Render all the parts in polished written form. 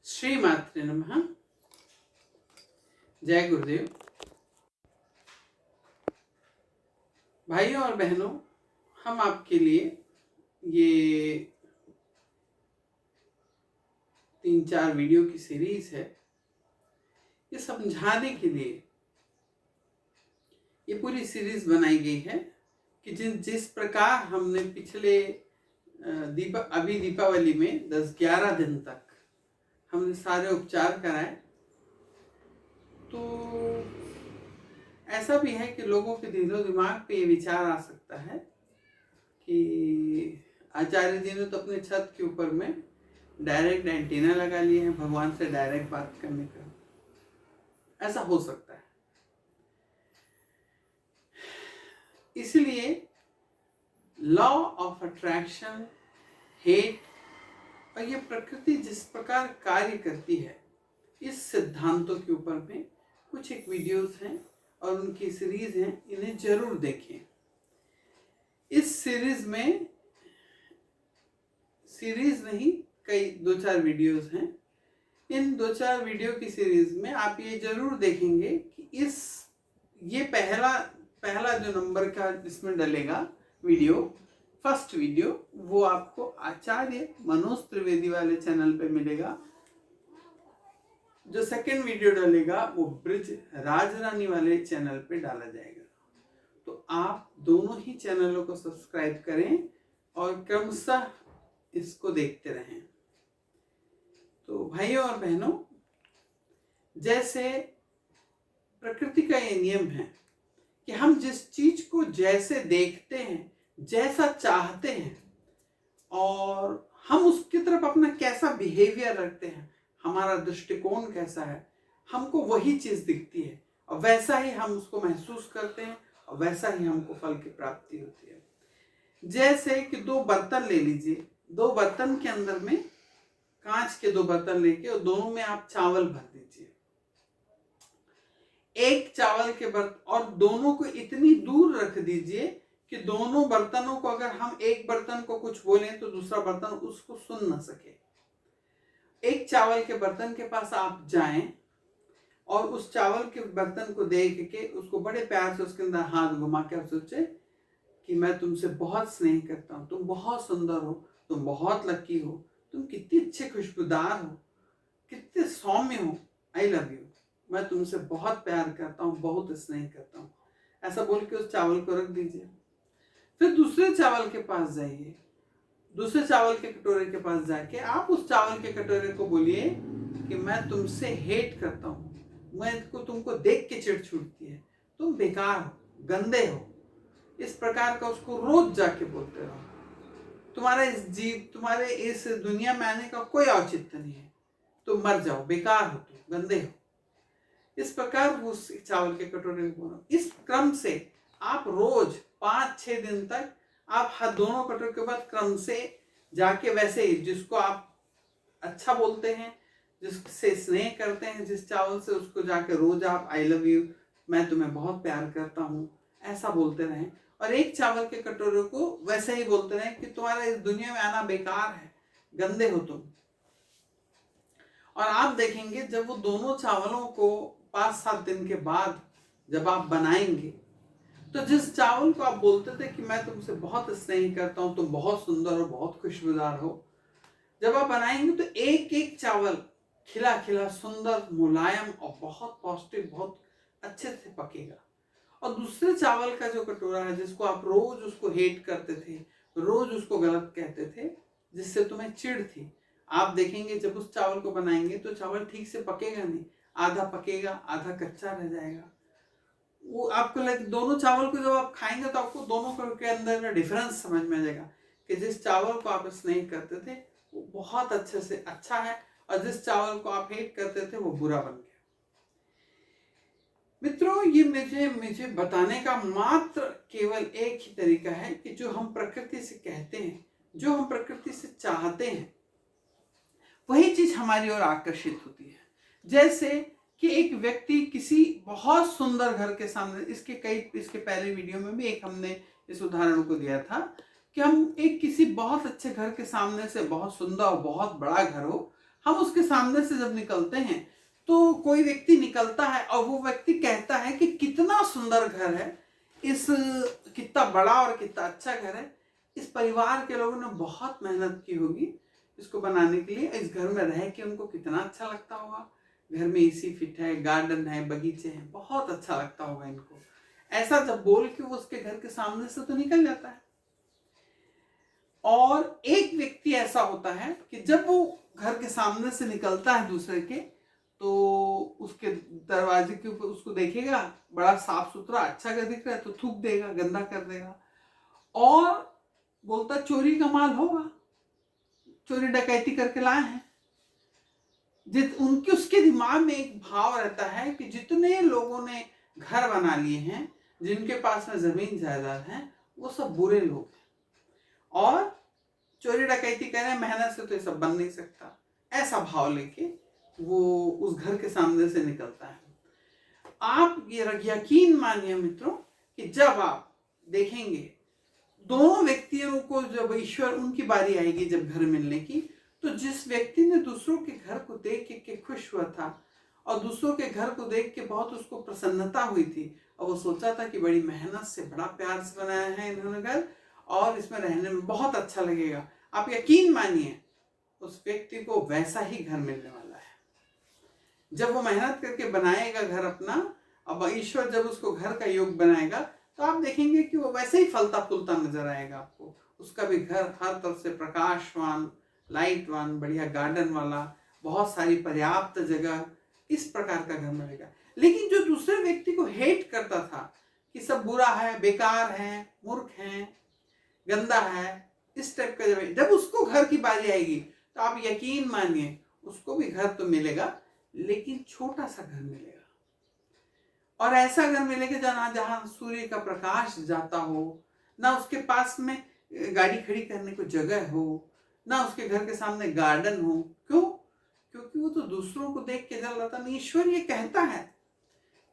श्री मात्रे नमः। जय गुरुदेव। भाइयों और बहनों, हम आपके लिए ये 3-4 वीडियो की सीरीज है। ये समझाने के लिए ये पूरी सीरीज बनाई गई है कि जिस प्रकार हमने पिछले अभी दीपावली में 10-11 दिन तक हमने सारे उपचार कराए, तो ऐसा भी है कि लोगों के दिलो दिमाग पे ये विचार आ सकता है कि आचार्य जी ने तो अपने छत के ऊपर में डायरेक्ट एंटीना लगा लिए हैं भगवान से डायरेक्ट बात करने का। ऐसा हो सकता है। इसलिए लॉ ऑफ अट्रैक्शन, हेट और ये प्रकृति जिस प्रकार कार्य करती है, इस सिद्धांतों के ऊपर में कुछ एक वीडियोस हैं और उनकी सीरीज हैं, इन्हें जरूर देखें। इस सीरीज में नहीं, कई 2-4 वीडियोस हैं। इन 2-4 वीडियो की सीरीज में आप ये जरूर देखेंगे कि ये पहला जो नंबर का इसमें डलेगा वीडियो, फर्स्ट वीडियो, वो आपको आचार्य मनोज त्रिवेदी वाले चैनल पे मिलेगा। जो सेकंड वीडियो डलेगा वो ब्रिज राजरानी वाले चैनल पे डाला जाएगा। तो आप दोनों ही चैनलों को सब्सक्राइब करें और क्रमशः इसको देखते रहें। तो भाइयों और बहनों, जैसे प्रकृति का ये नियम है कि हम जिस चीज को जैसे देखते हैं, जैसा चाहते हैं, और हम उसकी तरफ अपना कैसा बिहेवियर रखते हैं, हमारा दृष्टिकोण कैसा है, हमको वही चीज दिखती है और वैसा ही हम उसको महसूस करते हैं और वैसा ही हमको फल की प्राप्ति होती है। जैसे कि 2 बर्तन ले लीजिए, 2 बर्तन के अंदर में कांच के 2 बर्तन लेके और दोनों में आप चावल भर दीजिए। एक चावल के बर्तन और दोनों को इतनी दूर रख दीजिए कि दोनों बर्तनों को अगर हम एक बर्तन को कुछ बोलें तो दूसरा बर्तन उसको सुन न सके। एक चावल के बर्तन के पास आप जाएं और उस चावल के बर्तन को देख के उसको बड़े प्यार से उसके अंदर हाथ घुमा के आप सोचे कि मैं तुमसे बहुत स्नेह करता हूँ, तुम बहुत सुंदर हो, तुम बहुत लकी हो, तुम कितनी अच्छे खुशबूदार हो, कितने सौम्य हो, आई लव यू, मैं तुमसे बहुत प्यार करता हूँ, बहुत स्नेह करता हूँ। ऐसा बोल के उस चावल को रख दीजिए। फिर दूसरे चावल के पास जाइए, दूसरे चावल के कटोरे के पास जाके आप उस चावल के कटोरे को बोलिए कि मैं तुमसे हेट करता हूँ, तुमको देख के चिढ़ छूटती है, तुम बेकार हो, गंदे हो। इस प्रकार का उसको रोज जाके बोलते रहो। तुम्हारे इस दुनिया में आने का कोई औचित्य नहीं है, तुम मर जाओ, बेकार हो, तुम गंदे हो। इस प्रकार उस चावल के कटोरे को बोलो। इस क्रम से आप रोज 5-6 दिन तक आप दोनों कटोरे के बाद क्रम से जाके वैसे ही जिसको आप अच्छा बोलते हैं, जिससे स्नेह करते हैं, जिस चावल से, उसको जाके रोज आप आई लव यू, मैं तुम्हें बहुत प्यार करता हूँ, ऐसा बोलते रहें। और एक चावल के कटोरे को वैसे ही बोलते रहें कि तुम्हारा इस दुनिया में आना बेकार है, गंदे हो तुम। और आप देखेंगे जब वो दोनों चावलों को 5-7 दिन के बाद जब आप बनाएंगे, तो जिस चावल को आप बोलते थे कि मैं तुमसे बहुत स्नेह करता हूँ, तुम बहुत सुंदर हो, बहुत खुशबूदार हो, जब आप बनाएंगे तो एक एक चावल खिला खिला, सुंदर, मुलायम और बहुत पौष्टिक, बहुत अच्छे से पकेगा। और दूसरे चावल का जो कटोरा है, जिसको आप रोज उसको हेट करते थे, रोज उसको गलत कहते थे, जिससे तुम्हें चिढ़ थी, आप देखेंगे जब उस चावल को बनाएंगे तो चावल ठीक से पकेगा नहीं, आधा पकेगा, आधा कच्चा रह जाएगा। वो आपको दोनों चावल को जब आप खाएंगे तो आपको दोनों के अंदर का डिफरेंस समझ में आ जाएगा कि जिस चावल को आप स्नेह करते थे वो बहुत अच्छे से अच्छा है और जिस चावल को आप हेट करते थे वो बुरा बन गया। मित्रों, ये मुझे बताने का मात्र केवल एक ही तरीका है कि जो हम प्रकृति से कहते हैं, जो हम प्रकृति से चाहते हैं, वही चीज हमारी ओर आकर्षित होती है। जैसे कि एक व्यक्ति किसी बहुत सुंदर घर के सामने, इसके पहले वीडियो में भी एक हमने इस उदाहरण को दिया था कि हम एक किसी बहुत अच्छे घर के सामने से, बहुत सुंदर और बहुत बड़ा घर हो, हम उसके सामने से जब निकलते हैं तो कोई व्यक्ति निकलता है और वो व्यक्ति कहता है कि कितना सुंदर घर है, इस कितना बड़ा और कितना अच्छा घर है, इस परिवार के लोगों ने बहुत मेहनत की होगी इसको बनाने के लिए, इस घर में रह के उनको कितना अच्छा लगता होगा, घर में एसी फिट है, गार्डन है, बगीचे हैं, बहुत अच्छा लगता होगा इनको। ऐसा जब बोल के वो उसके घर के सामने से तो निकल जाता है। और एक व्यक्ति ऐसा होता है कि जब वो घर के सामने से निकलता है दूसरे के, तो उसके दरवाजे के ऊपर उसको देखेगा बड़ा साफ सुथरा अच्छा घर दिख रहा है तो थूक देगा, गंदा कर देगा और बोलता चोरी का माल होगा, चोरी डकैती करके लाए हैं। उनके उसके दिमाग में एक भाव रहता है कि जितने लोगों ने घर बना लिए हैं, जिनके पास में जमीन जायदाद है, वो सब बुरे लोग हैं और चोरी डकैती करें, मेहनत से तो ये सब बन नहीं सकता। ऐसा भाव लेके वो उस घर के सामने से निकलता है। आप ये यकीन मानिए मित्रों कि जब आप देखेंगे दोनों व्यक्तियों को, जब ईश्वर उनकी बारी आएगी जब घर मिलने की, तो जिस व्यक्ति ने दूसरों के घर को देख के खुश हुआ था और दूसरों के घर को देख के बहुत उसको प्रसन्नता हुई थी और वो सोचा था कि बड़ी मेहनत से बड़ा प्यार से बनाया है इन्होंने घर और इसमें रहने में बहुत अच्छा लगेगा, आप यकीन मानिए उस व्यक्ति को वैसा ही घर मिलने वाला है। जब वो मेहनत करके बनाएगा घर अपना, अब ईश्वर जब उसको घर का योग बनाएगा तो आप देखेंगे कि वो वैसे ही फलता फूलता नजर आएगा आपको। उसका भी घर हर तरफ से प्रकाशवान, लाइटवान, बढ़िया गार्डन वाला, बहुत सारी पर्याप्त जगह, इस प्रकार का घर मिलेगा। लेकिन जो दूसरे व्यक्ति को हेट करता था कि सब बुरा है, बेकार है, मूर्ख है, गंदा है, इस टाइप का जब उसको घर की बारी आएगी तो आप यकीन मानिए उसको भी घर तो मिलेगा, लेकिन छोटा सा घर मिलेगा और ऐसा घर मिलेगा जहां सूर्य का प्रकाश जाता हो, ना उसके पास में गाड़ी खड़ी करने को जगह हो, ना उसके घर के सामने गार्डन हो। क्यों? क्योंकि वो तो दूसरों को देख के जल रहा था। ईश्वर ये कहता है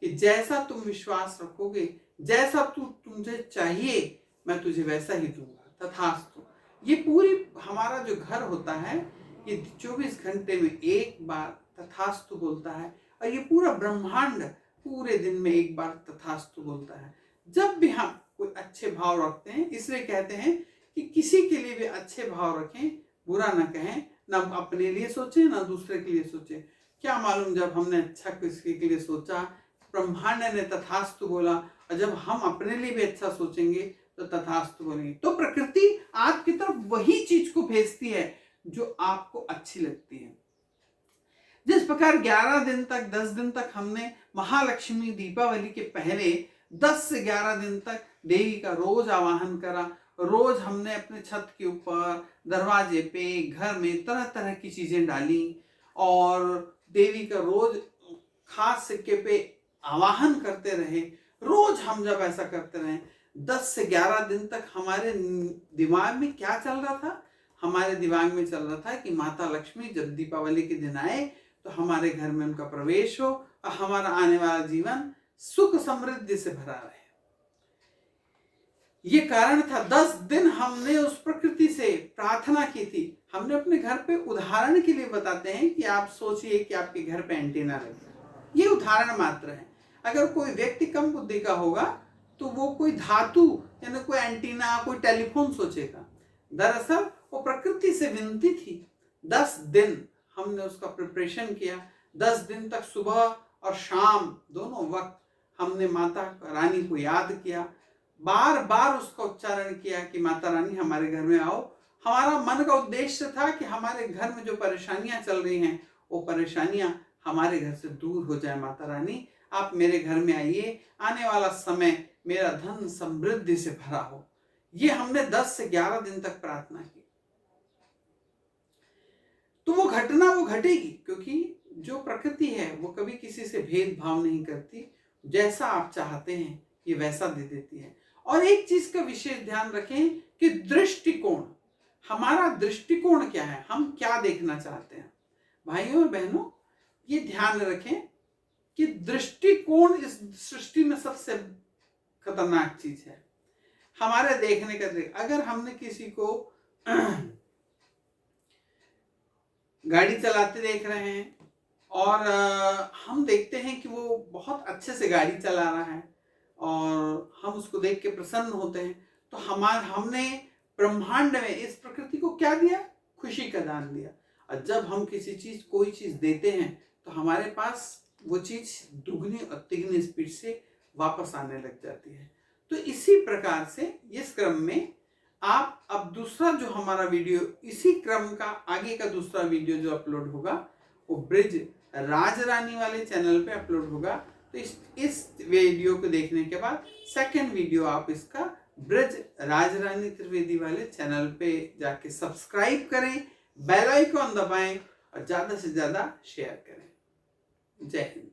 कि जैसा तुम विश्वास रखोगे, जैसा तुझे चाहिए, मैं तुझे वैसा ही दूंगा, तथास्तु। ये पूरी हमारा जो घर होता है ये 24 घंटे में एक बार तथास्तु बोलता है और ये पूरा ब्रह्मांड पूरे दिन में एक बार तथास्तु बोलता है। जब भी हम कोई अच्छे भाव रखते हैं, इसलिए कहते हैं कि किसी के लिए भी अच्छे भाव रखें, बुरा ना कहें, ना अपने लिए सोचें ना दूसरे के लिए सोचें। क्या मालूम जब हमने अच्छा किसी के लिए सोचा, ब्रह्मांड ने तथास्तु बोला, और जब हम अपने लिए भी अच्छा सोचेंगे तो तथास्तु बोलेंगे। तो प्रकृति आपकी तरफ वही चीज को भेजती है जो आपको अच्छी लगती है। जिस प्रकार 11 दिन तक 10 दिन तक हमने महालक्ष्मी दीपावली के पहले 10 से 11 दिन तक देवी का रोज आवाहन करा, रोज हमने अपने छत के ऊपर, दरवाजे पे, घर में तरह तरह की चीजें डाली और देवी का रोज खास सिक्के पे आवाहन करते रहे। रोज हम जब ऐसा करते रहे 10 से 11 दिन तक, हमारे दिमाग में क्या चल रहा था? हमारे दिमाग में चल रहा था कि माता लक्ष्मी जब दीपावली के दिन आए तो हमारे घर में उनका प्रवेश हो और हमारा आने वाला जीवन सुख समृद्धि से भरा रहे। ये कारण था। 10 दिन हमने उस प्रकृति से प्रार्थना की थी। हमने अपने घर पे, उदाहरण के लिए बताते हैं कि आप सोचिए कि आपके घर पे एंटीना लग गया, ये उदाहरण मात्र है। अगर कोई व्यक्ति कम बुद्धि का होगा तो वो कोई धातु यानी कोई एंटीना, कोई टेलीफोन सोचेगा। दरअसल वो प्रकृति से विनती थी। 10 दिन हमने उसका प्रिपरेशन किया। 10 दिन तक सुबह और शाम दोनों वक्त हमने माता रानी को याद किया, बार बार उसका उच्चारण किया कि माता रानी हमारे घर में आओ। हमारा मन का उद्देश्य था कि हमारे घर में जो परेशानियां चल रही हैं वो परेशानियां हमारे घर से दूर हो जाए। माता रानी आप मेरे घर में आइए, आने वाला समय मेरा धन समृद्धि से भरा हो। ये हमने 10 से 11 दिन तक प्रार्थना की। तो वो घटना वो घटेगी, क्योंकि जो प्रकृति है वो कभी किसी से भेदभाव नहीं करती। जैसा आप चाहते हैं ये वैसा दे देती है। और एक चीज का विशेष ध्यान रखें कि दृष्टिकोण, हमारा दृष्टिकोण क्या है, हम क्या देखना चाहते हैं। भाइयों और बहनों, ये ध्यान रखें कि दृष्टिकोण इस सृष्टि में सबसे खतरनाक चीज है। हमारे देखने का अगर हमने किसी को गाड़ी चलाते देख रहे हैं और हम देखते हैं कि वो बहुत अच्छे से गाड़ी चला रहा है और हम उसको देख के प्रसन्न होते हैं, तो हमने ब्रह्मांड में इस प्रकृति को क्या दिया? खुशी का दान दिया। और जब हम कोई चीज देते हैं तो हमारे पास वो चीज दुगनी और तिगनी स्पीड से वापस आने लग जाती है। तो इसी प्रकार से इस क्रम में आप अब दूसरा जो हमारा वीडियो, इसी क्रम का आगे का दूसरा वीडियो जो अपलोड होगा वो ब्रिज राज रानी वाले चैनल पे अपलोड होगा। तो इस वीडियो को देखने के बाद सेकंड वीडियो आप इसका ब्रिज राज रानी त्रिवेदी वाले चैनल पे जाके सब्सक्राइब करें, बेल आइकॉन दबाएं और ज़्यादा से ज़्यादा शेयर करें। जय हिंद।